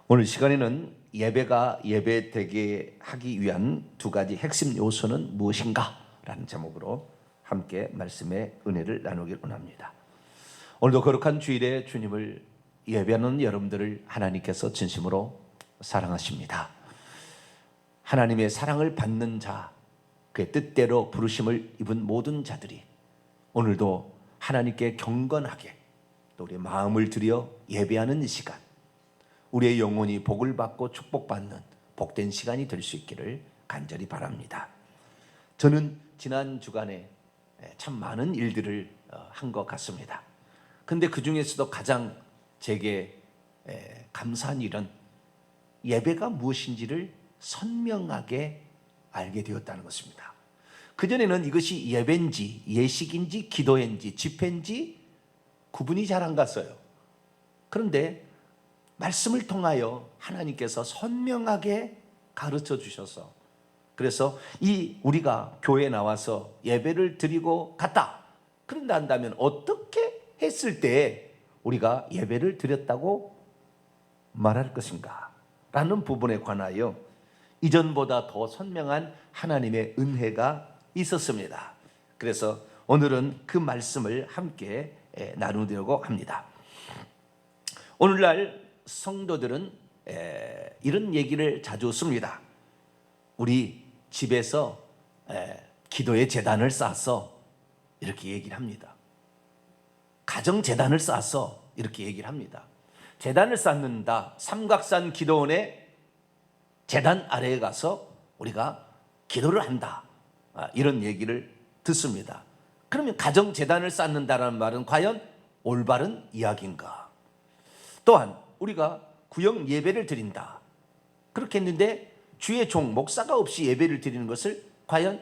오늘 시간에는 예배가 예배되게 하기 위한 두 가지 핵심 요소는 무엇인가? 라는 제목으로 함께 말씀의 은혜를 나누길 원합니다. 오늘도 거룩한 주일에 주님을 예배하는 여러분들을 하나님께서 진심으로 사랑하십니다. 하나님의 사랑을 받는 자, 그의 뜻대로 부르심을 입은 모든 자들이 오늘도 하나님께 경건하게 또 우리의 마음을 들여 예배하는 이 시간, 우리의 영혼이 복을 받고 축복받는 복된 시간이 될 수 있기를 간절히 바랍니다. 저는 지난 주간에 참 많은 일들을 한 것 같습니다. 근데 그 중에서도 가장 제게 감사한 일은 예배가 무엇인지를 선명하게 알게 되었다는 것입니다. 그전에는 이것이 예배인지 예식인지 기도인지 집회인지 구분이 잘 안 갔어요. 그런데 말씀을 통하여 하나님께서 선명하게 가르쳐 주셔서, 그래서 우리가 교회에 나와서 예배를 드리고 갔다, 그런다 한다면 어떻게 했을 때 우리가 예배를 드렸다고 말할 것인가 라는 부분에 관하여 이전보다 더 선명한 하나님의 은혜가 있었습니다. 그래서 오늘은 그 말씀을 함께 나누려고 합니다. 오늘날 성도들은 이런 얘기를 자주 씁니다. 우리 집에서 기도의 재단을 쌓아서 이렇게 얘기를 합니다. 가정 재단을 쌓아서 이렇게 얘기를 합니다. 재단을 쌓는다. 삼각산 기도원의 재단 아래에 가서 우리가 기도를 한다. 이런 얘기를 듣습니다. 그러면 가정 재단을 쌓는다는 말은 과연 올바른 이야기인가? 또한 우리가 구역 예배를 드린다, 그렇게 했는데 주의 종 목사가 없이 예배를 드리는 것을 과연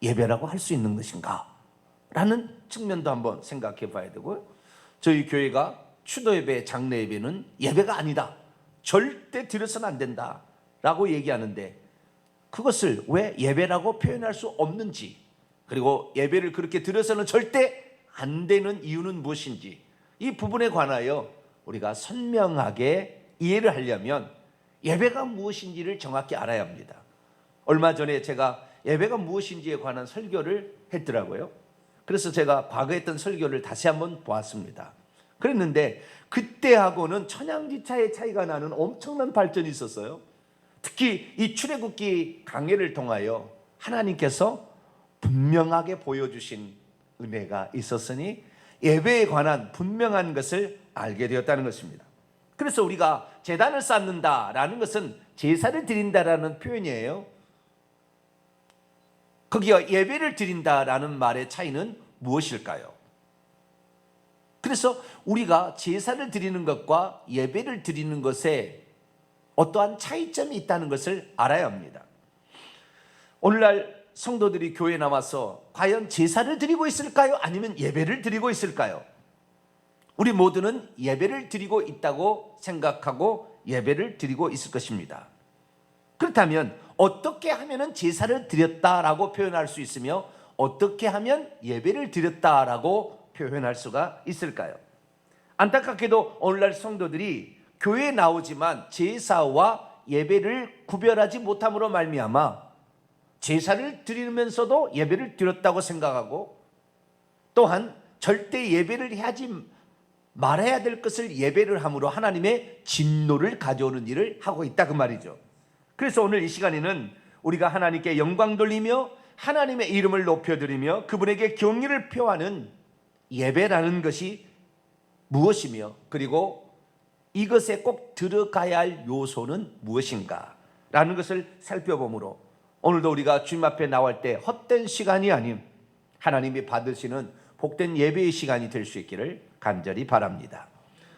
예배라고 할 수 있는 것인가? 라는 측면도 한번 생각해 봐야 되고요. 저희 교회가 추도 예배, 장례 예배는 예배가 아니다, 절대 드려서는 안 된다 라고 얘기하는데, 그것을 왜 예배라고 표현할 수 없는지, 그리고 예배를 그렇게 드려서는 절대 안 되는 이유는 무엇인지, 이 부분에 관하여 우리가 선명하게 이해를 하려면 예배가 무엇인지를 정확히 알아야 합니다. 얼마 전에 제가 예배가 무엇인지에 관한 설교를 했더라고요. 그래서 제가 과거에 했던 설교를 다시 한번 보았습니다. 그랬는데 그때하고는 천양지차의 차이가 나는 엄청난 발전이 있었어요. 특히 이 출애굽기 강해를 통하여 하나님께서 분명하게 보여주신 은혜가 있었으니 예배에 관한 분명한 것을 알게 되었다는 것입니다. 그래서 우리가 제단을 쌓는다라는 것은 제사를 드린다라는 표현이에요. 거기가 예배를 드린다라는 말의 차이는 무엇일까요? 그래서 우리가 제사를 드리는 것과 예배를 드리는 것에 어떠한 차이점이 있다는 것을 알아야 합니다. 오늘날 성도들이 교회에 나와서 과연 제사를 드리고 있을까요? 아니면 예배를 드리고 있을까요? 우리 모두는 예배를 드리고 있다고 생각하고 예배를 드리고 있을 것입니다. 그렇다면 어떻게 하면 제사를 드렸다라고 표현할 수 있으며 어떻게 하면 예배를 드렸다라고 표현할 수가 있을까요? 안타깝게도 오늘날 성도들이 교회에 나오지만 제사와 예배를 구별하지 못함으로 말미암아 제사를 드리면서도 예배를 드렸다고 생각하고, 또한 절대 예배를 하지 말아야 될 것을 예배를 함으로 하나님의 진노를 가져오는 일을 하고 있다, 그 말이죠. 그래서 오늘 이 시간에는 우리가 하나님께 영광 돌리며 하나님의 이름을 높여드리며 그분에게 경의를 표하는 예배라는 것이 무엇이며, 그리고 이것에 꼭 들어가야 할 요소는 무엇인가 라는 것을 살펴보므로 오늘도 우리가 주님 앞에 나올 때 헛된 시간이 아닌 하나님이 받으시는 복된 예배의 시간이 될 수 있기를 간절히 바랍니다.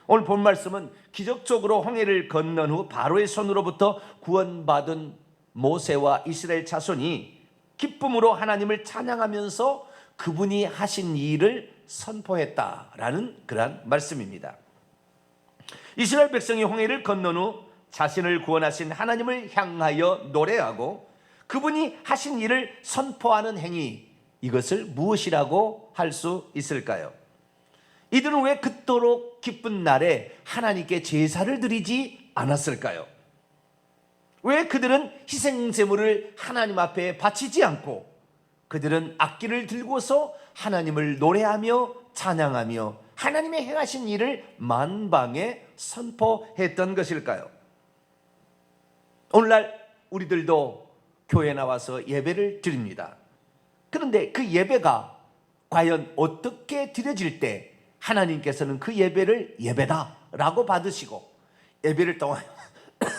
오늘 본 말씀은 기적적으로 홍해를 건넌 후 바로의 손으로부터 구원받은 모세와 이스라엘 자손이 기쁨으로 하나님을 찬양하면서 그분이 하신 일을 선포했다라는 그러한 말씀입니다. 이스라엘 백성이 홍해를 건넌 후 자신을 구원하신 하나님을 향하여 노래하고 그분이 하신 일을 선포하는 행위, 이것을 무엇이라고 할 수 있을까요? 이들은 왜 그토록 기쁜 날에 하나님께 제사를 드리지 않았을까요? 왜 그들은 희생제물을 하나님 앞에 바치지 않고 그들은 악기를 들고서 하나님을 노래하며 찬양하며 하나님의 행하신 일을 만방에 선포했던 것일까요? 오늘날 우리들도 교회에 나와서 예배를 드립니다. 그런데 그 예배가 과연 어떻게 드려질 때 하나님께서는 그 예배를 예배다라고 받으시고 예배를 통하여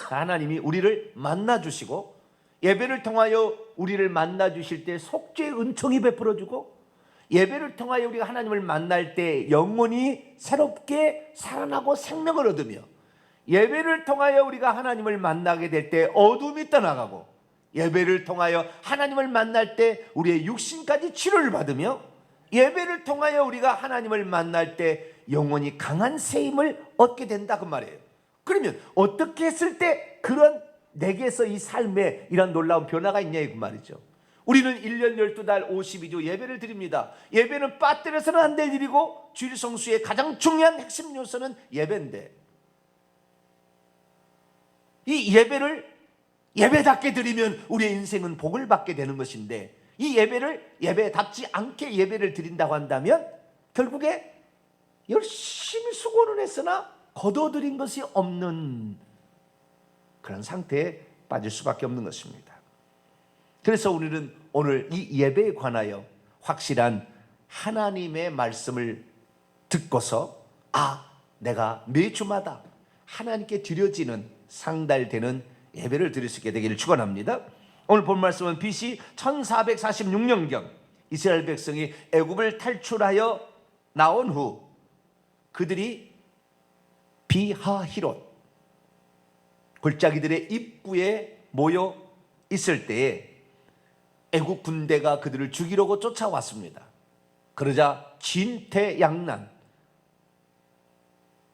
하나님이 우리를 만나주시고 예배를 통하여 우리를 만나주실 때 속죄의 은총이 베풀어주고 예배를 통하여 우리가 하나님을 만날 때 영혼이 새롭게 살아나고 생명을 얻으며 예배를 통하여 우리가 하나님을 만나게 될 때 어둠이 떠나가고 예배를 통하여 하나님을 만날 때 우리의 육신까지 치료를 받으며 예배를 통하여 우리가 하나님을 만날 때 영혼이 강한 세임을 얻게 된다 그 말이에요. 그러면 어떻게 했을 때 그런 내게서 이 삶에 이런 놀라운 변화가 있냐 그 말이죠. 우리는 1년 12달 52주 예배를 드립니다. 예배는 빠뜨려서는 안 될 일이고 주일 성수의 가장 중요한 핵심 요소는 예배인데 이 예배를 예배답게 드리면 우리의 인생은 복을 받게 되는 것인데 이 예배를 예배답지 않게 예배를 드린다고 한다면 결국에 열심히 수고는 했으나 거둬들인 것이 없는 그런 상태에 빠질 수밖에 없는 것입니다. 그래서 우리는 오늘 이 예배에 관하여 확실한 하나님의 말씀을 듣고서 내가 매주마다 하나님께 드려지는 상달되는 예배를 드릴 수 있게 되기를 축원합니다. 오늘 본 말씀은 BC 1446년경 이스라엘 백성이 애굽을 탈출하여 나온 후 그들이 비하히롯 골짜기들의 입구에 모여 있을 때에 애굽 군대가 그들을 죽이려고 쫓아왔습니다. 그러자 진퇴양난.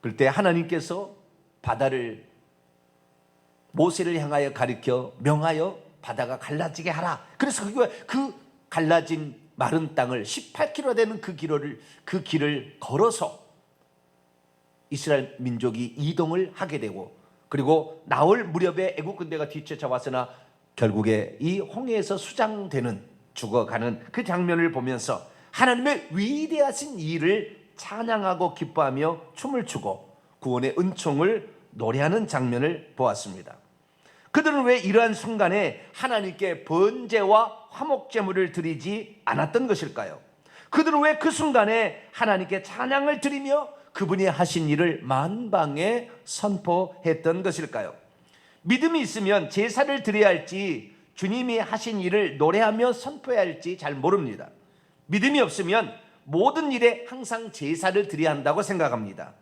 그럴 때 하나님께서 바다를 모세를 향하여 가리켜 명하여 바다가 갈라지게 하라. 그래서 그 갈라진 마른 땅을 18km 되는 그 길을 걸어서 이스라엘 민족이 이동을 하게 되고 그리고 나올 무렵에 애국 군대가 뒤쫓아왔으나 결국에 이 홍해에서 수장되는 죽어가는 그 장면을 보면서 하나님의 위대하신 일을 찬양하고 기뻐하며 춤을 추고 구원의 은총을 노래하는 장면을 보았습니다. 그들은 왜 이러한 순간에 하나님께 번제와 화목제물을 드리지 않았던 것일까요? 그들은 왜 그 순간에 하나님께 찬양을 드리며 그분이 하신 일을 만방에 선포했던 것일까요? 믿음이 있으면 제사를 드려야 할지 주님이 하신 일을 노래하며 선포해야 할지 잘 모릅니다. 믿음이 없으면 모든 일에 항상 제사를 드려야 한다고 생각합니다.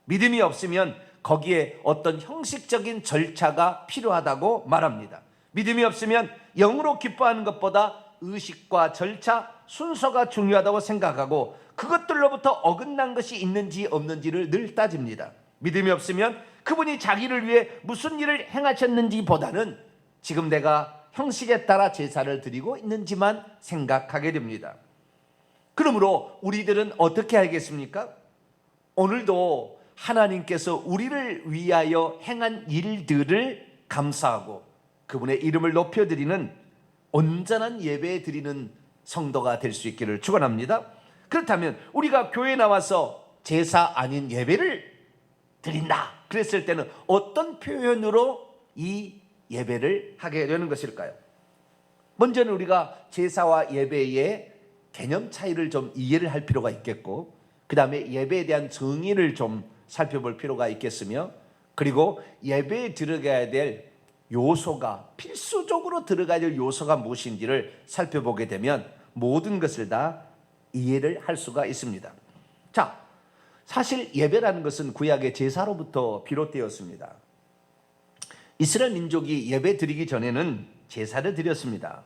믿음이 없으면 거기에 어떤 형식적인 절차가 필요하다고 말합니다. 믿음이 없으면 영으로 기뻐하는 것보다 의식과 절차, 순서가 중요하다고 생각하고 그것들로부터 어긋난 것이 있는지 없는지를 늘 따집니다. 믿음이 없으면 그분이 자기를 위해 무슨 일을 행하셨는지 보다는 지금 내가 형식에 따라 제사를 드리고 있는지만 생각하게 됩니다. 그러므로 우리들은 어떻게 알겠습니까? 오늘도 하나님께서 우리를 위하여 행한 일들을 감사하고 그분의 이름을 높여드리는 온전한 예배 드리는 성도가 될 수 있기를 축원합니다. 그렇다면 우리가 교회에 나와서 제사 아닌 예배를 드린다 그랬을 때는 어떤 표현으로 이 예배를 하게 되는 것일까요? 먼저는 우리가 제사와 예배의 개념 차이를 좀 이해를 할 필요가 있겠고 그 다음에 예배에 대한 정의를 좀 살펴볼 필요가 있겠으며 그리고 예배에 들어가야 될 요소가 필수적으로 들어가야 될 요소가 무엇인지를 살펴보게 되면 모든 것을 다 이해를 할 수가 있습니다. 자, 사실 예배라는 것은 구약의 제사로부터 비롯되었습니다. 이스라엘 민족이 예배 드리기 전에는 제사를 드렸습니다.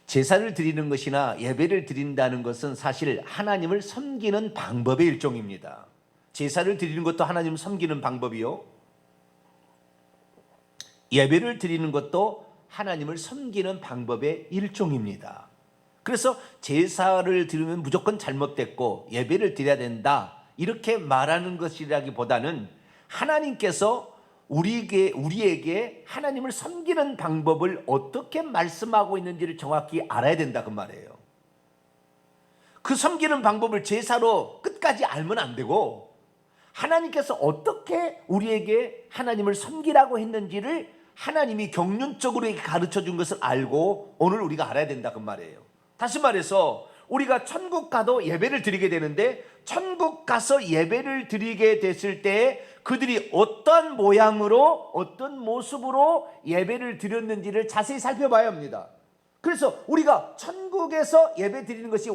제사를 드리는 것이나 예배를 드린다는 것은 사실 하나님을 섬기는 방법의 일종입니다. 제사를 드리는 것도 하나님을 섬기는 방법이요. 예배를 드리는 것도 하나님을 섬기는 방법의 일종입니다. 그래서 제사를 드리면 무조건 잘못됐고 예배를 드려야 된다 이렇게 말하는 것이라기보다는 하나님께서 우리에게 하나님을 섬기는 방법을 어떻게 말씀하고 있는지를 정확히 알아야 된다 그 말이에요. 그 섬기는 방법을 제사로 끝까지 알면 안 되고, 하나님께서 어떻게 우리에게 하나님을 섬기라고 했는지를 하나님이 경륜적으로 가르쳐 준 것을 알고 오늘 우리가 알아야 된다 그 말이에요. 다시 말해서 우리가 천국 가도 예배를 드리게 되는데, 천국 가서 예배를 드리게 됐을 때 그들이 어떤 모양으로 어떤 모습으로 예배를 드렸는지를 자세히 살펴봐야 합니다. 그래서 우리가 천국에서 예배 드리는 것이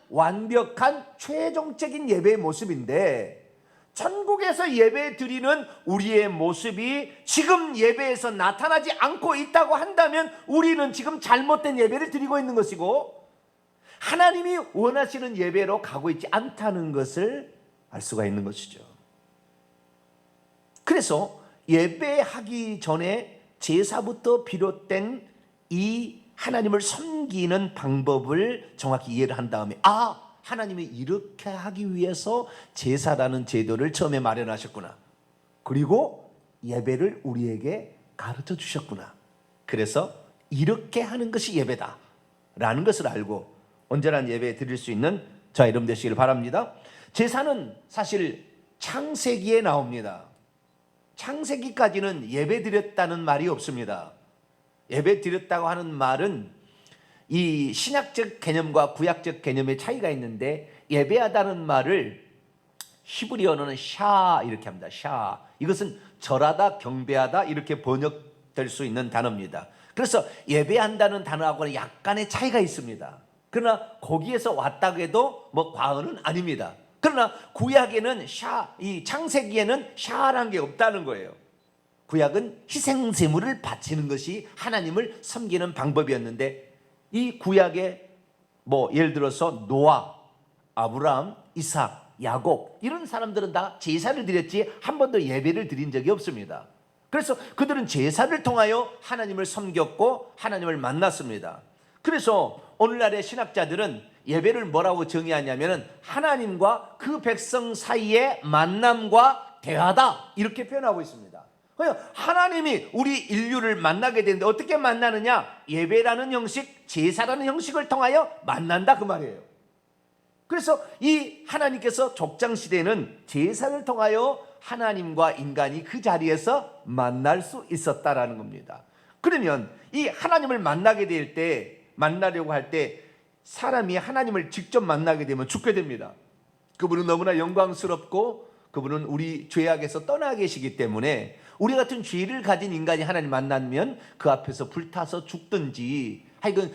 완벽한 최종적인 예배의 모습인데, 천국에서 예배 드리는 우리의 모습이 지금 예배에서 나타나지 않고 있다고 한다면 우리는 지금 잘못된 예배를 드리고 있는 것이고, 하나님이 원하시는 예배로 가고 있지 않다는 것을 알 수가 있는 것이죠. 그래서 예배하기 전에 제사부터 비롯된 이 하나님을 섬기는 방법을 정확히 이해를 한 다음에, 하나님이 이렇게 하기 위해서 제사라는 제도를 처음에 마련하셨구나, 그리고 예배를 우리에게 가르쳐 주셨구나, 그래서 이렇게 하는 것이 예배다 라는 것을 알고 온전한 예배 드릴 수 있는 저와 여러분 되시기를 바랍니다. 제사는 사실 창세기에 나옵니다. 창세기까지는 예배 드렸다는 말이 없습니다. 예배 드렸다고 하는 말은 이 신약적 개념과 구약적 개념의 차이가 있는데, 예배하다는 말을 히브리어로는 샤 이렇게 합니다. 샤. 이것은 절하다, 경배하다 이렇게 번역될 수 있는 단어입니다. 그래서 예배한다는 단어하고는 약간의 차이가 있습니다. 그러나 거기에서 왔다고 해도 과언은 아닙니다. 그러나 구약에는 이 창세기에는 샤라는 게 없다는 거예요. 구약은 희생 제물을 바치는 것이 하나님을 섬기는 방법이었는데, 이 구약에 예를 들어서 노아, 아브라함, 이삭, 야곱 이런 사람들은 다 제사를 드렸지 한 번도 예배를 드린 적이 없습니다. 그래서 그들은 제사를 통하여 하나님을 섬겼고 하나님을 만났습니다. 그래서 오늘날의 신학자들은 예배를 뭐라고 정의하냐면 하나님과 그 백성 사이의 만남과 대화다 이렇게 표현하고 있습니다. 하나님이 우리 인류를 만나게 되는데 어떻게 만나느냐? 예배라는 형식, 제사라는 형식을 통하여 만난다 그 말이에요. 그래서 이 하나님께서 족장시대에는 제사를 통하여 하나님과 인간이 그 자리에서 만날 수 있었다라는 겁니다. 그러면 이 하나님을 만나려고 할 때 사람이 하나님을 직접 만나게 되면 죽게 됩니다. 그분은 너무나 영광스럽고 그분은 우리 죄악에서 떠나 계시기 때문에 우리 같은 죄를 가진 인간이 하나님 만나면 그 앞에서 불타서 죽든지 하여간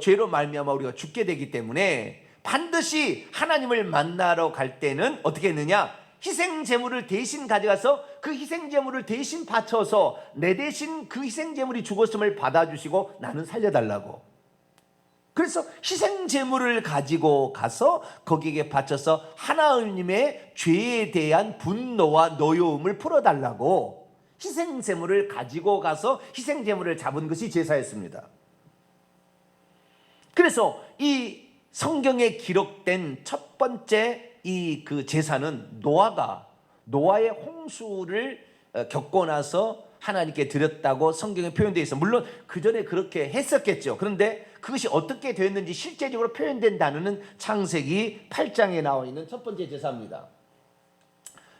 죄로 말미암아 우리가 죽게 되기 때문에 반드시 하나님을 만나러 갈 때는 어떻게 했느냐? 희생 제물을 대신 가져가서 그 희생 제물을 대신 바쳐서 내 대신 그 희생 제물이 죽었음을 받아주시고 나는 살려달라고. 그래서 희생 제물을 가지고 가서 거기에 바쳐서 하나님의 죄에 대한 분노와 노여움을 풀어달라고 희생 제물을 가지고 가서 희생 제물을 잡은 것이 제사였습니다. 그래서 이 성경에 기록된 첫 번째 그 제사는 노아의 홍수를 겪고 나서 하나님께 드렸다고 성경에 표현되어 있어. 물론 그 전에 그렇게 했었겠죠. 그런데 그것이 어떻게 되었는지 실제적으로 표현된 단어는 창세기 8장에 나와 있는 첫 번째 제사입니다.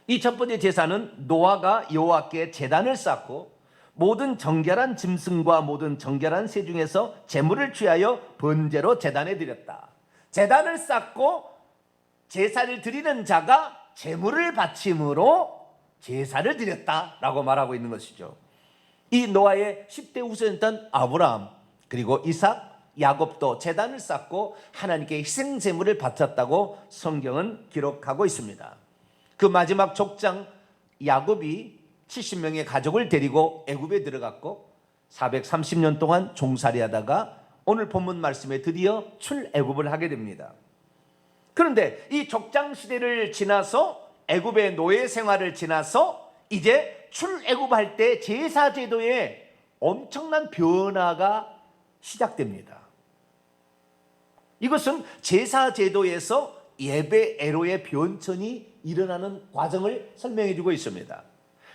이 첫 번째 제사는 노아가 여호와께 제단을 쌓고 모든 정결한 짐승과 모든 정결한 새 중에서 제물을 취하여 번제로 제단에 드렸다. 제단을 쌓고 제사를 드리는 자가 제물을 바침으로 제사를 드렸다라고 말하고 있는 것이죠. 이 노아의 10대 후손이었던 아브라함 그리고 이삭, 야곱도 제단을 쌓고 하나님께 희생 제물을 바쳤다고 성경은 기록하고 있습니다. 그 마지막 족장 야곱이 70명의 가족을 데리고 애굽에 들어갔고 430년 동안 종살이하다가 오늘 본문 말씀에 드디어 출애굽을 하게 됩니다. 그런데 이 족장 시대를 지나서 애굽의 노예 생활을 지나서 이제 출애굽할 때 제사 제도에 엄청난 변화가 시작됩니다. 이것은 제사 제도에서 예배 애로의 변천이 일어나는 과정을 설명해 주고 있습니다.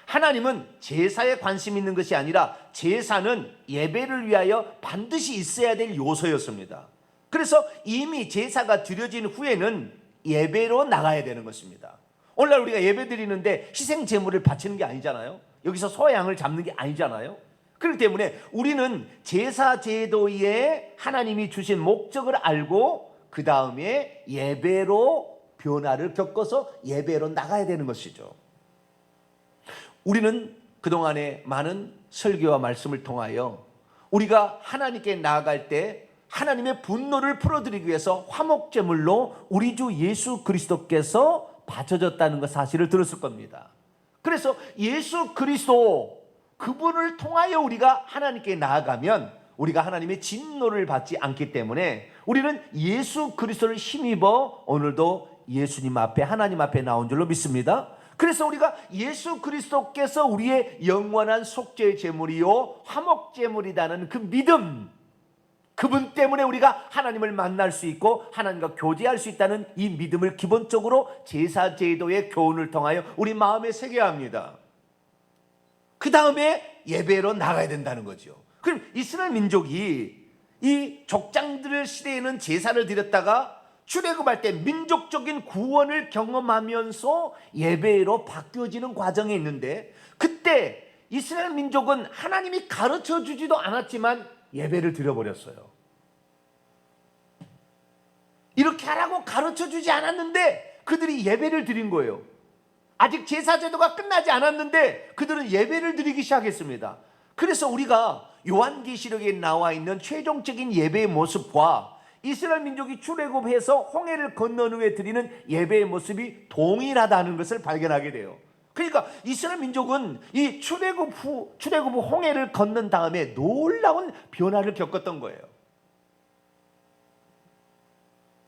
하나님은 제사에 관심 있는 것이 아니라 제사는 예배를 위하여 반드시 있어야 될 요소였습니다. 그래서 이미 제사가 드려진 후에는 예배로 나가야 되는 것입니다. 오늘날 우리가 예배 드리는데 희생 제물을 바치는 게 아니잖아요. 여기서 소양을 잡는 게 아니잖아요. 그렇기 때문에 우리는 제사 제도에 하나님이 주신 목적을 알고 그 다음에 예배로 변화를 겪어서 예배로 나가야 되는 것이죠. 우리는 그동안에 많은 설교와 말씀을 통하여 우리가 하나님께 나아갈 때 하나님의 분노를 풀어드리기 위해서 화목제물로 우리 주 예수 그리스도께서 바쳐졌다는 것 사실을 들었을 겁니다. 그래서 예수 그리스도 그분을 통하여 우리가 하나님께 나아가면 우리가 하나님의 진노를 받지 않기 때문에 우리는 예수 그리스도를 힘입어 오늘도 예수님 앞에 하나님 앞에 나온 줄로 믿습니다. 그래서 우리가 예수 그리스도께서 우리의 영원한 속죄 제물이요 화목 제물이라는 그 믿음, 그분 때문에 우리가 하나님을 만날 수 있고 하나님과 교제할 수 있다는 이 믿음을 기본적으로 제사 제도의 교훈을 통하여 우리 마음에 새겨야 합니다. 그 다음에 예배로 나가야 된다는 거죠. 그럼 이스라엘 민족이 이 족장들 시대에는 제사를 드렸다가 출애굽할 때 민족적인 구원을 경험하면서 예배로 바뀌어지는 과정에 있는데, 그때 이스라엘 민족은 하나님이 가르쳐 주지도 않았지만 예배를 드려버렸어요. 이렇게 하라고 가르쳐 주지 않았는데 그들이 예배를 드린 거예요. 아직 제사제도가 끝나지 않았는데 그들은 예배를 드리기 시작했습니다. 그래서 우리가 요한계시록에 나와 있는 최종적인 예배의 모습과 이스라엘 민족이 출애굽해서 홍해를 건넌 후에 드리는 예배의 모습이 동일하다는 것을 발견하게 돼요. 그러니까 이스라엘 민족은 이 출애굽 후 홍해를 건넌 다음에 놀라운 변화를 겪었던 거예요.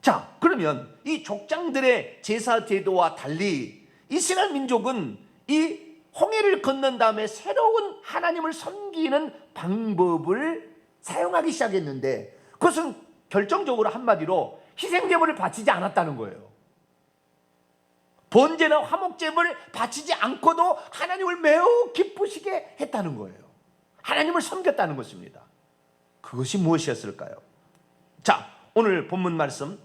자, 그러면 이 족장들의 제사 제도와 달리 이스라엘 민족은 이 홍해를 건넌 다음에 새로운 하나님을 섬기는 방법을 사용하기 시작했는데, 그것은 결정적으로 한마디로 희생제물을 바치지 않았다는 거예요. 번제나 화목제물을 바치지 않고도 하나님을 매우 기쁘시게 했다는 거예요. 하나님을 섬겼다는 것입니다. 그것이 무엇이었을까요? 자, 오늘 본문 말씀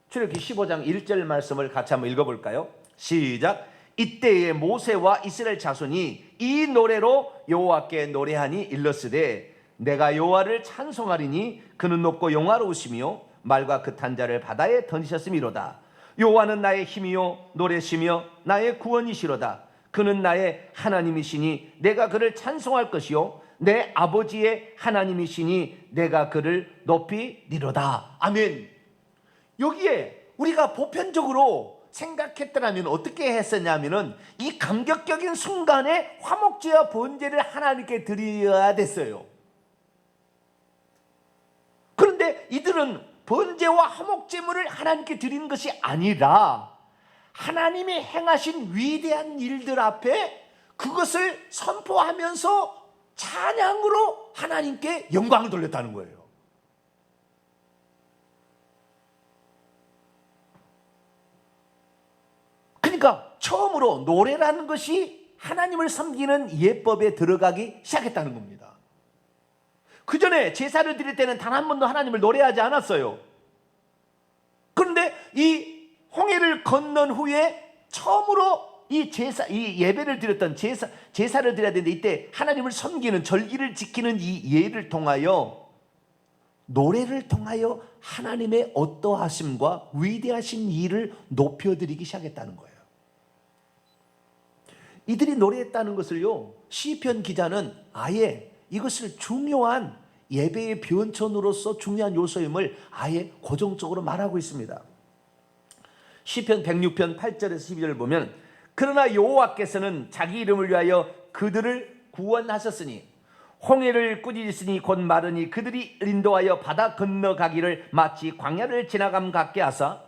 출애굽기 15장 1절 말씀을 같이 한번 읽어볼까요? 시작. 이때에 모세와 이스라엘 자손이 이 노래로 여호와께 노래하니 일렀으되 내가 여호와를 찬송하리니 그는 높고 영화로우시며 말과 그탄 자를 바다에 던지셨음이로다. 여호와는 나의 힘이요 노래시며 나의 구원이시로다. 그는 나의 하나님이시니 내가 그를 찬송할 것이요 내 아버지의 하나님이시니 내가 그를 높이리로다. 아멘. 여기에 우리가 보편적으로 생각했더라면 어떻게 했었냐면은 이 감격적인 순간에 화목제와 번제를 하나님께 드려야 됐어요. 그런데 이들은 번제와 화목제물을 하나님께 드리는 것이 아니라 하나님이 행하신 위대한 일들 앞에 그것을 선포하면서 찬양으로 하나님께 영광을 돌렸다는 거예요. 그러니까 처음으로 노래라는 것이 하나님을 섬기는 예법에 들어가기 시작했다는 겁니다. 그 전에 제사를 드릴 때는 단 한 번도 하나님을 노래하지 않았어요. 그런데 이 홍해를 건넌 후에 처음으로 이 예배를 드렸던 제사를 드려야 되는데, 이때 하나님을 섬기는 절기를 지키는 이 예를 통하여 노래를 통하여 하나님의 어떠하심과 위대하신 일을 높여드리기 시작했다는 거예요. 이들이 노래했다는 것을요, 시편 기자는 아예 이것을 중요한 예배의 변천으로서 중요한 요소임을 아예 고정적으로 말하고 있습니다. 시편 106편 8절에서 12절을 보면 그러나 여호와께서는 자기 이름을 위하여 그들을 구원하셨으니 홍해를 꾸짖으시니 곧 마르니 그들이 인도하여 바다 건너가기를 마치 광야를 지나감 같게 하사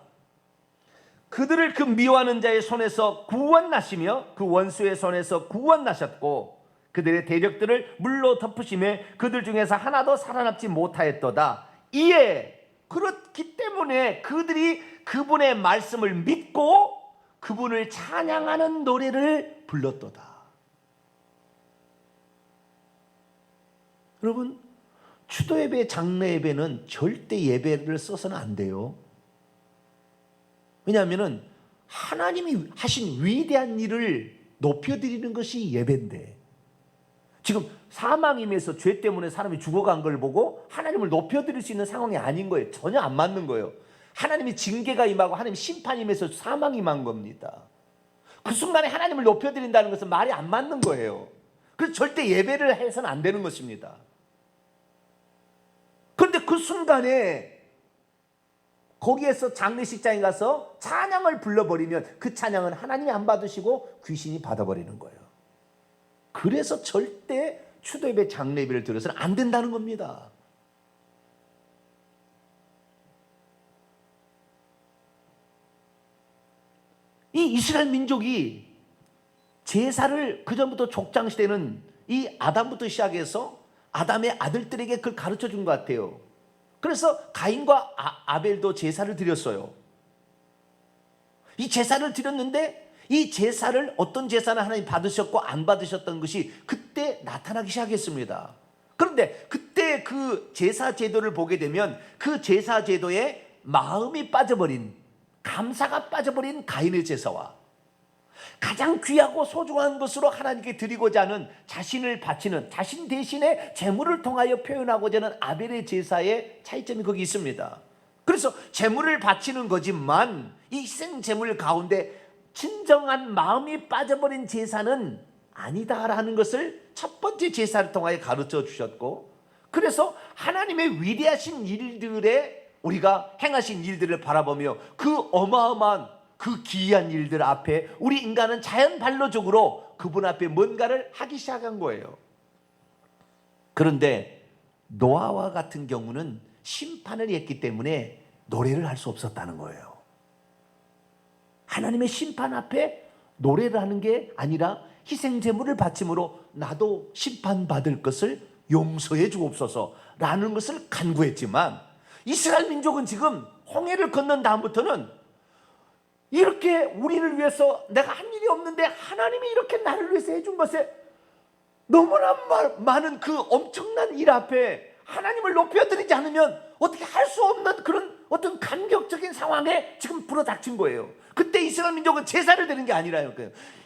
그들을 그 미워하는 자의 손에서 구원하시며 그 원수의 손에서 구원하셨고 그들의 대적들을 물로 덮으시며 그들 중에서 하나도 살아남지 못하였도다. 이에 그렇기 때문에 그들이 그분의 말씀을 믿고 그분을 찬양하는 노래를 불렀도다. 여러분, 추도예배, 장례예배는 절대 예배를 써서는 안 돼요. 왜냐하면 하나님이 하신 위대한 일을 높여드리는 것이 예배인데, 지금 사망임에서 죄 때문에 사람이 죽어간 걸 보고 하나님을 높여드릴 수 있는 상황이 아닌 거예요. 전혀 안 맞는 거예요. 하나님이 징계가 임하고 하나님 심판임에서 사망이 임한 겁니다. 그 순간에 하나님을 높여드린다는 것은 말이 안 맞는 거예요. 그래서 절대 예배를 해서는 안 되는 것입니다. 그런데 그 순간에 거기에서 장례식장에 가서 찬양을 불러버리면 그 찬양은 하나님이 안 받으시고 귀신이 받아버리는 거예요. 그래서 절대 추도예배, 장례예배를 드려서는 안 된다는 겁니다. 이 이스라엘 민족이 제사를 그전부터 족장시대는 이 아담부터 시작해서 아담의 아들들에게 그걸 가르쳐 준 것 같아요. 그래서 가인과 아벨도 제사를 드렸어요. 이 제사를 드렸는데 이 제사를 어떤 제사는 하나님 받으셨고 안 받으셨던 것이 그때 나타나기 시작했습니다. 그런데 그때 그 제사 제도를 보게 되면 그 제사 제도에 마음이 빠져버린, 감사가 빠져버린 가인의 제사와 가장 귀하고 소중한 것으로 하나님께 드리고자 하는 자신을 바치는, 자신 대신에 제물을 통하여 표현하고자 하는 아벨의 제사의 차이점이 거기 있습니다. 그래서 제물을 바치는 거지만 이 희생 제물 가운데 진정한 마음이 빠져버린 제사는 아니다라는 것을 첫 번째 제사를 통하여 가르쳐 주셨고, 그래서 하나님의 위대하신 일들에 우리가 행하신 일들을 바라보며 그 어마어마한 그 기이한 일들 앞에 우리 인간은 자연 반로적으로 그분 앞에 뭔가를 하기 시작한 거예요. 그런데 노아와 같은 경우는 심판을 했기 때문에 노래를 할 수 없었다는 거예요. 하나님의 심판 앞에 노래를 하는 게 아니라 희생제물을 바침으로 나도 심판받을 것을 용서해 주옵소서라는 것을 간구했지만, 이스라엘 민족은 지금 홍해를 건넌 다음부터는 이렇게 우리를 위해서 내가 한 일이 없는데 하나님이 이렇게 나를 위해서 해준 것에 너무나 많은 그 엄청난 일 앞에 하나님을 높여드리지 않으면 어떻게 할 수 없는 그런 어떤 감격적인 상황에 지금 불어닥친 거예요. 그때 이스라엘 민족은 제사를 드리는 게 아니라요.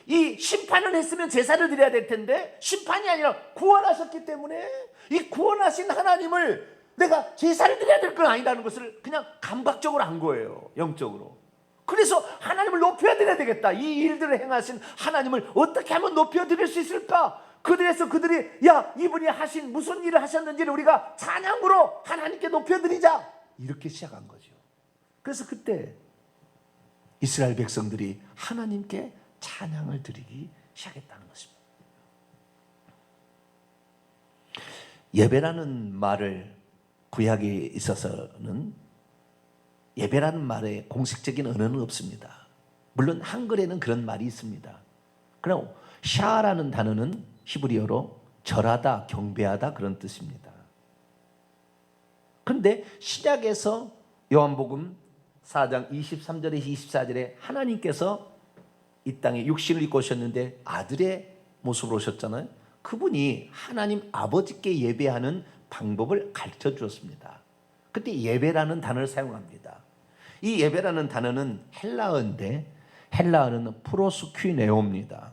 이 심판을 했으면 제사를 드려야 될 텐데 심판이 아니라 구원하셨기 때문에 이 구원하신 하나님을 내가 제사를 드려야 될 건 아니라는 것을 그냥 감각적으로 한 거예요. 영적으로. 그래서 하나님을 높여드려야 되겠다. 이 일들을 행하신 하나님을 어떻게 하면 높여드릴 수 있을까? 그들에서 그들이 야, 이분이 하신 무슨 일을 하셨는지를 우리가 찬양으로 하나님께 높여드리자, 이렇게 시작한 거죠. 그래서 그때 이스라엘 백성들이 하나님께 찬양을 드리기 시작했다는 것입니다. 예배라는 말을 구약에 있어서는 예배라는 말에 공식적인 언어는 없습니다. 물론 한글에는 그런 말이 있습니다. 그럼 샤라는 단어는 히브리어로 절하다, 경배하다 그런 뜻입니다. 그런데 신약에서 요한복음 4장 23절에서 24절에 하나님께서 이 땅에 육신을 입고 오셨는데 아들의 모습으로 오셨잖아요. 그분이 하나님 아버지께 예배하는 방법을 가르쳐 주었습니다. 그때 예배라는 단어를 사용합니다. 이 예배라는 단어는 헬라어인데 헬라어는 프로스퀴네오입니다.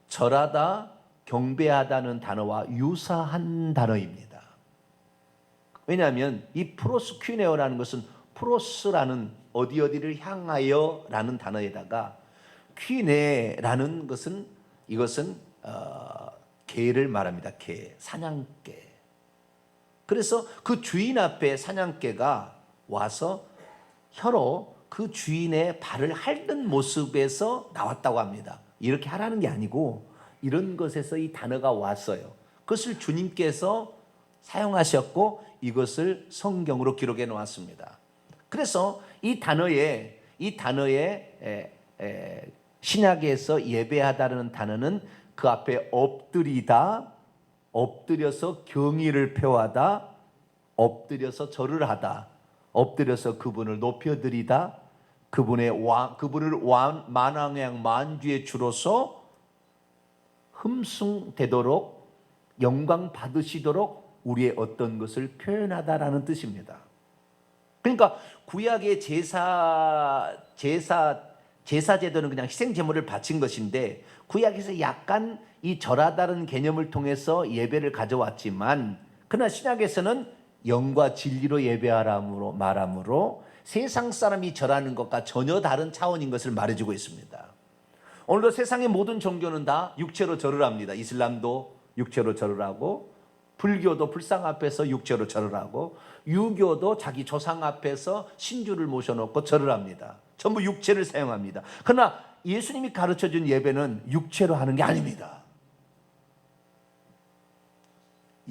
절하다, 경배하다는 단어와 유사한 단어입니다. 왜냐하면 이 프로스퀴네오라는 것은 프로스라는 어디를 향하여 라는 단어에다가 퀴네라는 것은 이것은 개를 말합니다. 개, 사냥개. 그래서 그 주인 앞에 사냥개가 와서 혀로 그 주인의 발을 핥는 모습에서 나왔다고 합니다. 이렇게 하라는 게 아니고 이런 것에서 이 단어가 왔어요. 그것을 주님께서 사용하셨고 이것을 성경으로 기록해 놓았습니다. 그래서 이 단어에 신약에서 예배하다는 단어는 그 앞에 엎드리다, 엎드려서 경의를 표하다, 엎드려서 절을 하다, 엎드려서 그분을 높여드리다, 그분을 만왕양 만주의 주로서 흠숭되도록 영광 받으시도록 우리의 어떤 것을 표현하다라는 뜻입니다. 그러니까 구약의 제사 제도는 그냥 희생 제물을 바친 것인데, 구약에서 약간 이 절하다는 개념을 통해서 예배를 가져왔지만, 그러나 신약에서는 영과 진리로 예배하라므로 말하므로 세상 사람이 절하는 것과 전혀 다른 차원인 것을 말해주고 있습니다. 오늘도 세상의 모든 종교는 다 육체로 절을 합니다. 이슬람도 육체로 절을 하고, 불교도 불상 앞에서 육체로 절을 하고, 유교도 자기 조상 앞에서 신주를 모셔놓고 절을 합니다. 전부 육체를 사용합니다. 그러나 예수님이 가르쳐준 예배는 육체로 하는 게 아닙니다.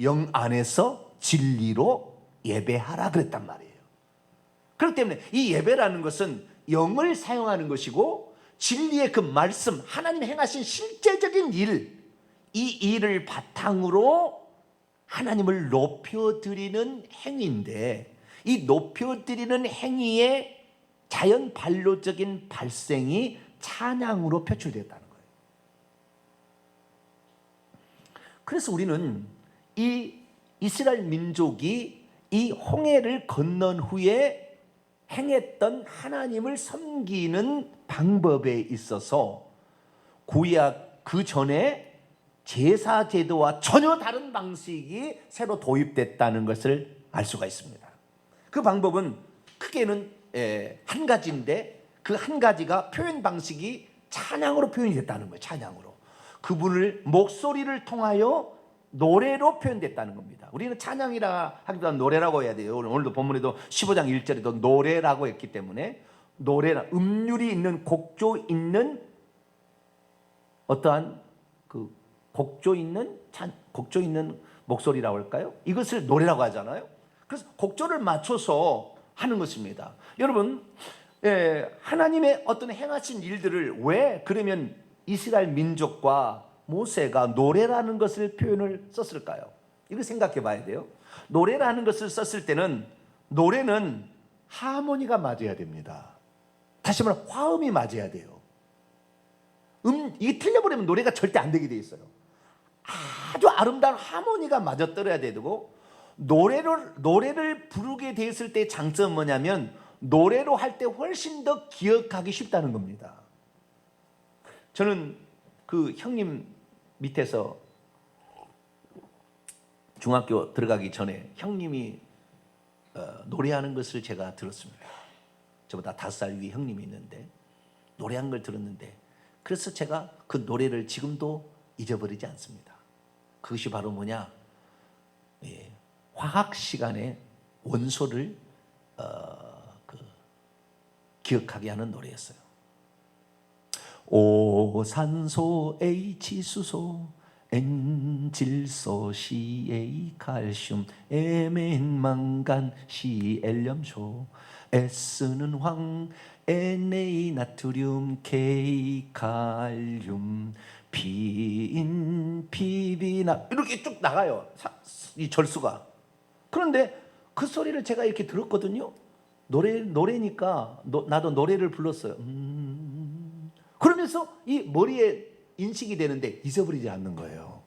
영 안에서 진리로 예배하라 그랬단 말이에요. 그렇기 때문에 이 예배라는 것은 영을 사용하는 것이고, 진리의 그 말씀, 하나님 행하신 실제적인 일, 이 일을 바탕으로 하나님을 높여드리는 행위인데, 이 높여드리는 행위의 자연 반로적인 발생이 찬양으로 표출되었다는 거예요. 그래서 우리는 이 이스라엘 민족이 이 홍해를 건넌 후에 행했던 하나님을 섬기는 방법에 있어서 구약 그 전에 제사 제도와 전혀 다른 방식이 새로 도입됐다는 것을 알 수가 있습니다. 그 방법은 크게는 한 가지인데, 그 한 가지가 표현 방식이 찬양으로 표현이 됐다는 거예요. 찬양으로 그분을 목소리를 통하여 노래로 표현됐다는 겁니다. 우리는 찬양이라 하기보다는 노래라고 해야 돼요. 오늘도 본문에도 15장 1절에도 노래라고 했기 때문에, 노래나 음률이 있는 곡조 있는 어떠한 그 곡조 있는 목소리라고 할까요? 이것을 노래라고 하잖아요. 그래서 곡조를 맞춰서 하는 것입니다. 여러분, 하나님의 어떤 행하신 일들을 왜 그러면 이스라엘 민족과 모세가 노래라는 것을 표현을 썼을까요? 이거 생각해 봐야 돼요. 노래라는 것을 썼을 때는 노래는 하모니가 맞아야 됩니다. 다시 말하면 화음이 맞아야 돼요. 이게 틀려버리면 노래가 절대 안 되게 돼 있어요. 아주 아름다운 하모니가 맞아떨어야 되고, 노래를 부르게 되었을 때 장점은 뭐냐면, 노래로 할 때 훨씬 더 기억하기 쉽다는 겁니다. 저는 그 형님 밑에서 중학교 들어가기 전에 형님이 노래하는 것을 제가 들었습니다. 저보다 5살 위에 형님이 있는데 노래한 걸 들었는데, 그래서 제가 그 노래를 지금도 잊어버리지 않습니다. 그것이 바로 뭐냐, 화학 시간에 원소를 기억하게 하는 노래였어요. O 산소 H 수소 N 질소 C A 칼슘 M N 망간 C L 염소 S는 황 N A 나트륨 K 칼륨 P인 PB나 이렇게 쭉 나가요. 이 절수가. 그런데 그 소리를 제가 이렇게 들었거든요. 노래니까 나도 노래를 불렀어요. 그러면서 이 머리에 인식이 되는데 잊어버리지 않는 거예요.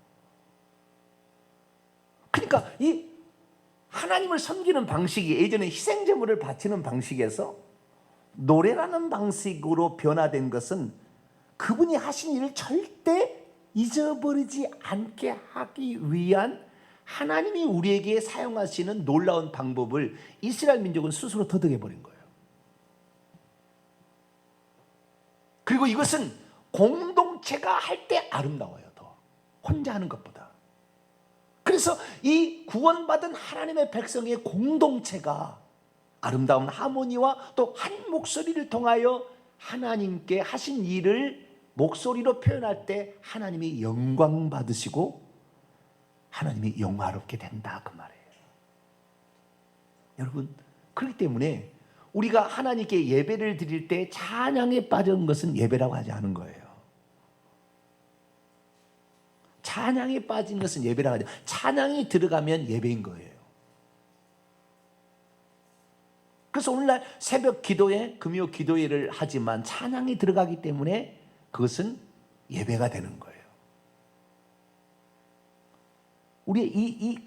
그러니까 이 하나님을 섬기는 방식이 예전에 희생제물을 바치는 방식에서 노래라는 방식으로 변화된 것은 그분이 하신 일을 절대 잊어버리지 않게 하기 위한 하나님이 우리에게 사용하시는 놀라운 방법을 이스라엘 민족은 스스로 터득해버린 거예요. 그리고 이것은 공동체가 할 때 아름다워요. 더 혼자 하는 것보다. 그래서 이 구원받은 하나님의 백성의 공동체가 아름다운 하모니와 또 한 목소리를 통하여 하나님께 하신 일을 목소리로 표현할 때 하나님이 영광 받으시고 하나님이 영화롭게 된다, 그 말이에요. 여러분, 그렇기 때문에 우리가 하나님께 예배를 드릴 때 찬양에 빠진 것은 예배라고 하지 않은 거예요. 찬양에 빠진 것은 예배라고 하지, 찬양이 들어가면 예배인 거예요. 그래서 오늘날 새벽 기도회, 금요 기도회를 하지만 찬양이 들어가기 때문에 그것은 예배가 되는 거예요. 우리의 이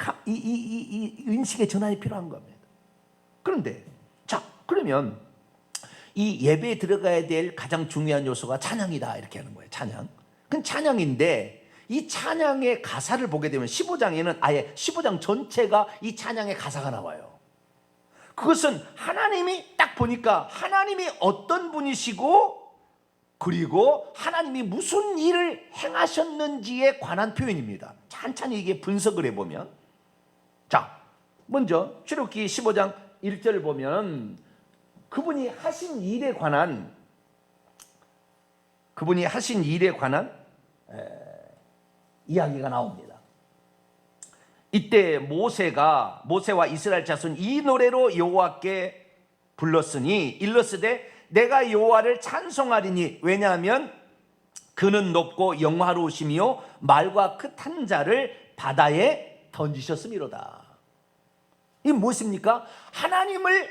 인식의 전환이 필요한 겁니다. 그런데 자, 그러면 이 예배에 들어가야 될 가장 중요한 요소가 찬양이다 이렇게 하는 거예요. 찬양. 그건 찬양인데 이 찬양의 가사를 보게 되면 15장에는 아예 15장 전체가 이 찬양의 가사가 나와요. 그것은 하나님이 딱 보니까 하나님이 어떤 분이시고 그리고 하나님이 무슨 일을 행하셨는지에 관한 표현입니다. 찬찬히 이게 분석을 해보면, 자, 먼저 출애굽기 15장 1절을 보면 그분이 하신 일에 관한 이야기가 나옵니다. 이때 모세와 이스라엘 자손 이 노래로 여호와께 불렀으니 일렀으되 내가 여호와를 찬송하리니 왜냐하면 그는 높고 영화로우시며 말과 그 탄 자를 바다에 던지셨음이로다. 이게 무엇입니까? 하나님을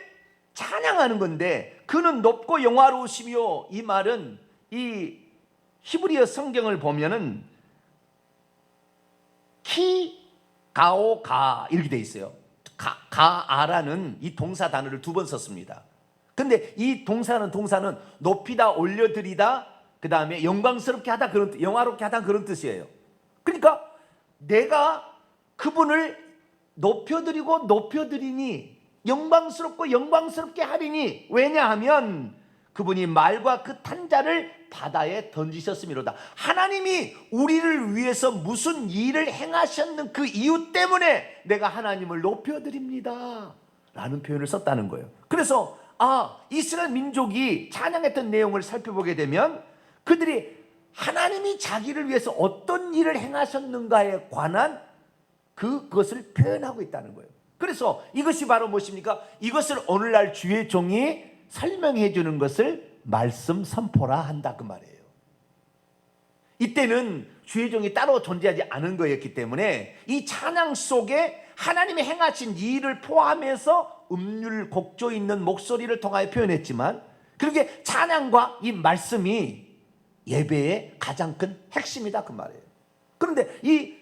찬양하는 건데 그는 높고 영화로우시며, 이 말은 이 히브리어 성경을 보면은 가오가 이렇게 돼 있어요. 가아라는 이 동사 단어를 2번 썼습니다. 근데 이 동사는 높이다, 올려드리다, 그 다음에 영광스럽게 하다, 영화롭게 하다 그런 뜻이에요. 그러니까 내가 그분을 높여드리니 영광스럽고 영광스럽게 하리니 왜냐하면 그분이 말과 그 탄자를 바다에 던지셨음이로다. 하나님이 우리를 위해서 무슨 일을 행하셨는 그 이유 때문에 내가 하나님을 높여드립니다 라는 표현을 썼다는 거예요. 그래서 이스라엘 민족이 찬양했던 내용을 살펴보게 되면 그들이 하나님이 자기를 위해서 어떤 일을 행하셨는가에 관한 그것을 표현하고 있다는 거예요. 그래서 이것이 바로 무엇입니까? 이것을 오늘날 주의 종이 설명해 주는 것을 말씀 선포라 한다 그 말이에요. 이때는 주의 종이 따로 존재하지 않은 거였기 때문에 이 찬양 속에 하나님이 행하신 일을 포함해서 음률 곡조 있는 목소리를 통하여 표현했지만, 그렇게 찬양과 이 말씀이 예배의 가장 큰 핵심이다 그 말이에요. 그런데 이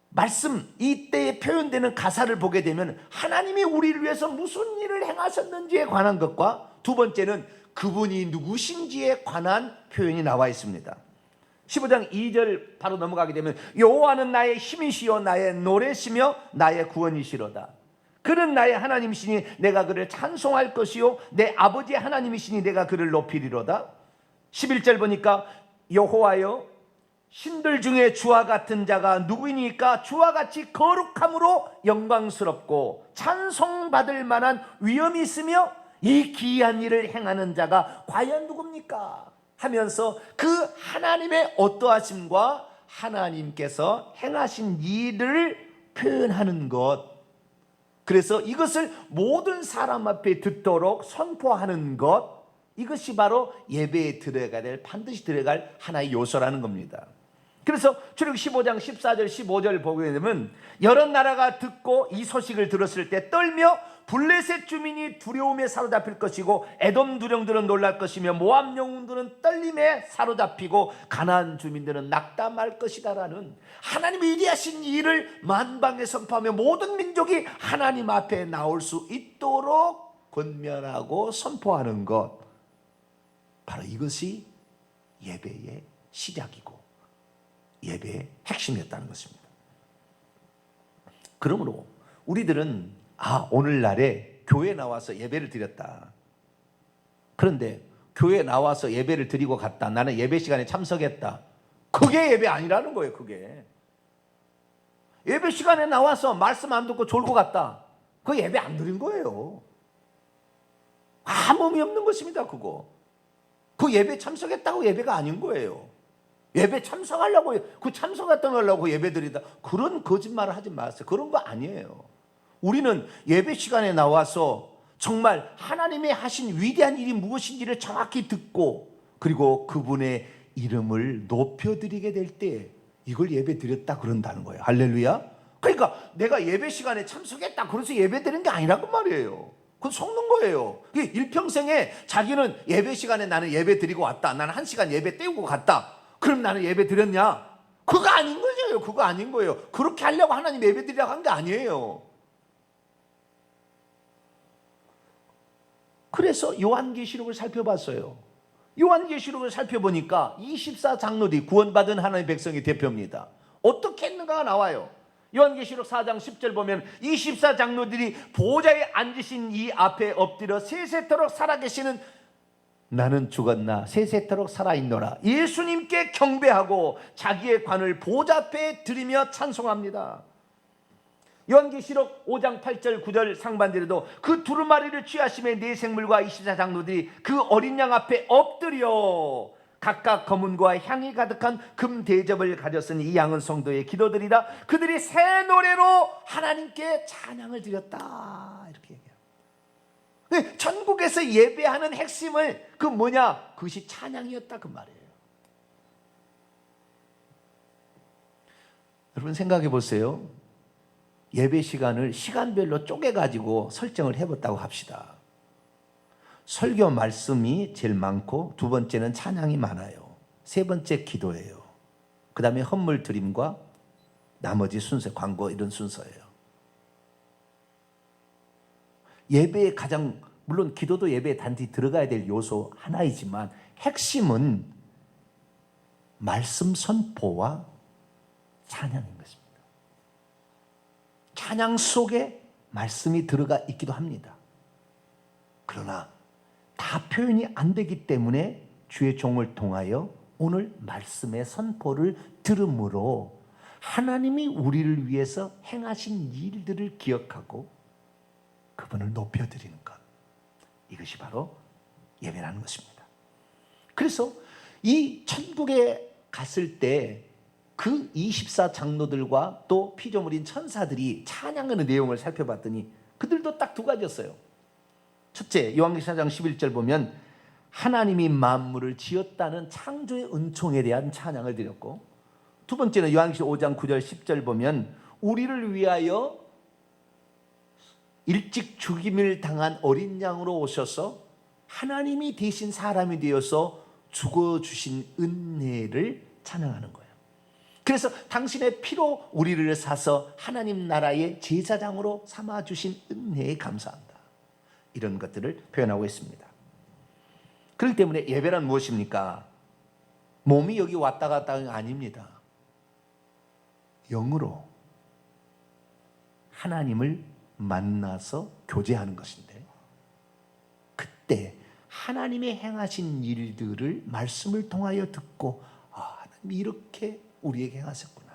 말씀, 이때에 표현되는 가사를 보게 되면 하나님이 우리를 위해서 무슨 일을 행하셨는지에 관한 것과, 두 번째는 그분이 누구신지에 관한 표현이 나와 있습니다. 15장 2절 바로 넘어가게 되면 여호와는 나의 힘이시요 나의 노래시며 나의 구원이시로다. 그는 나의 하나님이시니 내가 그를 찬송할 것이요 내 아버지의 하나님이시니 내가 그를 높이리로다. 11절 보니까 여호와여 신들 중에 주와 같은 자가 누구이니까? 주와 같이 거룩함으로 영광스럽고 찬송받을 만한 위엄이 있으며 이 기이한 일을 행하는 자가 과연 누굽니까? 하면서 그 하나님의 어떠하심과 하나님께서 행하신 일을 표현하는 것, 그래서 이것을 모든 사람 앞에 듣도록 선포하는 것, 이것이 바로 예배에 들어가야 될, 반드시 들어갈 하나의 요소라는 겁니다. 그래서 출애굽기 15장 14절 15절 보게 되면 여러 나라가 듣고 이 소식을 들었을 때 떨며 블레셋 주민이 두려움에 사로잡힐 것이고 에돔 두령들은 놀랄 것이며 모압 영웅들은 떨림에 사로잡히고 가나안 주민들은 낙담할 것이다라는 하나님의 위대하신 일을 만방에 선포하며 모든 민족이 하나님 앞에 나올 수 있도록 권면하고 선포하는 것, 바로 이것이 예배의 시작이고 예배의 핵심이었다는 것입니다. 그러므로 우리들은 오늘날에 교회에 나와서 예배를 드렸다. 그런데 교회에 나와서 예배를 드리고 갔다. 나는 예배 시간에 참석했다. 그게 예배 아니라는 거예요. 그게 예배 시간에 나와서 말씀 안 듣고 졸고 갔다. 그거 예배 안 드린 거예요. 아무 의미 없는 것입니다. 그 예배 참석했다고 예배가 아닌 거예요. 예배 참석하려고, 그 참석했던 하려고 예배 드리다, 그런 거짓말을 하지 마세요. 그런 거 아니에요. 우리는 예배 시간에 나와서 정말 하나님의 하신 위대한 일이 무엇인지를 정확히 듣고, 그리고 그분의 이름을 높여드리게 될 때 이걸 예배 드렸다 그런다는 거예요. 할렐루야. 그러니까 내가 예배 시간에 참석했다 그래서 예배 드리는 게 아니라고 말이에요. 그건 속는 거예요. 일평생에 자기는 예배 시간에 나는 예배 드리고 왔다. 나는 1시간 예배 때우고 갔다. 그럼 나는 예배 드렸냐? 그거 아닌 거죠. 그거 아닌 거예요. 그렇게 하려고 하나님 예배 드리려고 한 게 아니에요. 그래서 요한계시록을 살펴봤어요. 요한계시록을 살펴보니까 24장로들이 구원받은 하나님의 백성의 대표입니다. 어떻게 했는가가 나와요. 요한계시록 4장 10절 보면 24장로들이 보좌에 앉으신 이 앞에 엎드려 세세토록 살아계시는 나는 죽었나 세세토록 살아있노라 예수님께 경배하고 자기의 관을 보좌 앞에 드리며 찬송합니다. 요한계시록 5장 8절 9절 상반절에도 그 두루마리를 취하심에 네 생물과 24장로들이 그 어린 양 앞에 엎드려 각각 검은과 향이 가득한 금 대접을 가졌으니 이 양은 성도의 기도들이라 그들이 새 노래로 하나님께 찬양을 드렸다 이렇게 얘기해요. 천국에서 예배하는 핵심을 그 뭐냐? 그것이 찬양이었다 그 말이에요. 여러분 생각해 보세요. 예배 시간을 시간별로 쪼개가지고 설정을 해봤다고 합시다. 설교 말씀이 제일 많고 두 번째는 찬양이 많아요. 세 번째 기도예요. 그 다음에 헌물 드림과 나머지 순서, 광고 이런 순서예요. 예배에 가장 물론 기도도 예배에 단지 들어가야 될 요소 하나이지만 핵심은 말씀 선포와 찬양인 것입니다. 찬양 속에 말씀이 들어가 있기도 합니다. 그러나 다 표현이 안 되기 때문에 주의 종을 통하여 오늘 말씀의 선포를 들음으로 하나님이 우리를 위해서 행하신 일들을 기억하고 그분을 높여드리는 것, 이것이 바로 예배라는 것입니다. 그래서 이 천국에 갔을 때 그 24장로들과 또 피조물인 천사들이 찬양하는 내용을 살펴봤더니 그들도 딱 두 가지였어요. 첫째, 요한계시록 4장 11절 보면 하나님이 만물을 지었다는 창조의 은총에 대한 찬양을 드렸고, 두 번째는 요한계시록 5장 9절 10절 보면 우리를 위하여 일찍 죽임을 당한 어린 양으로 오셔서 하나님이 대신 사람이 되어서 죽어주신 은혜를 찬양하는 거예요. 그래서 당신의 피로 우리를 사서 하나님 나라의 제사장으로 삼아주신 은혜에 감사한다. 이런 것들을 표현하고 있습니다. 그렇기 때문에 예배란 무엇입니까? 몸이 여기 왔다 갔다 하는 게 아닙니다. 영으로 하나님을 만나서 교제하는 것인데, 그때 하나님의 행하신 일들을 말씀을 통하여 듣고 하나님이 이렇게 우리에게 행하셨구나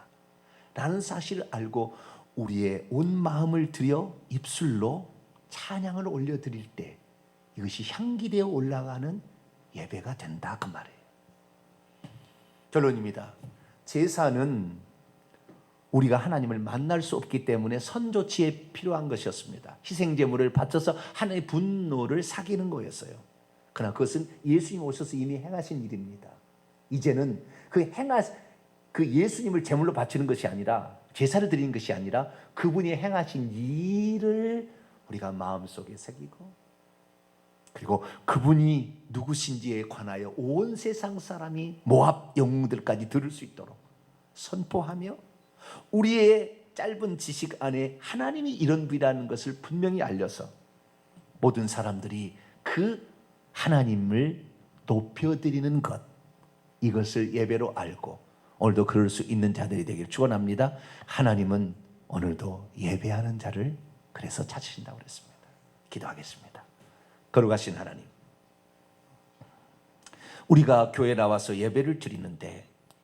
라는 사실을 알고 우리의 온 마음을 들여 입술로 찬양을 올려드릴 때 이것이 향기되어 올라가는 예배가 된다 그 말이에요. 결론입니다. 제사는 우리가 하나님을 만날 수 없기 때문에 선조치에 필요한 것이었습니다. 희생제물을 바쳐서 하나님의 분노를 사기는 거였어요. 그러나 그것은 예수님 오셔서 이미 행하신 일입니다. 이제는 그 예수님을 제물로 바치는 것이 아니라, 제사를 드리는 것이 아니라 그분이 행하신 일을 우리가 마음속에 새기고, 그리고 그분이 누구신지에 관하여 온 세상 사람이 모압 영웅들까지 들을 수 있도록 선포하며 우리의 짧은 지식 안에 하나님이 이런 분이라는 것을 분명히 알려서 모든 사람들이 그 하나님을 높여드리는 것, 이것을 예배로 알고 오늘도 그럴 수 있는 자들이 되기를 축원합니다. 하나님은 오늘도 예배하는 자를 그래서 찾으신다고 그랬습니다. 기도하겠습니다. 거룩하신 하나님, 우리가 교회에 나와서 예배를 드리는데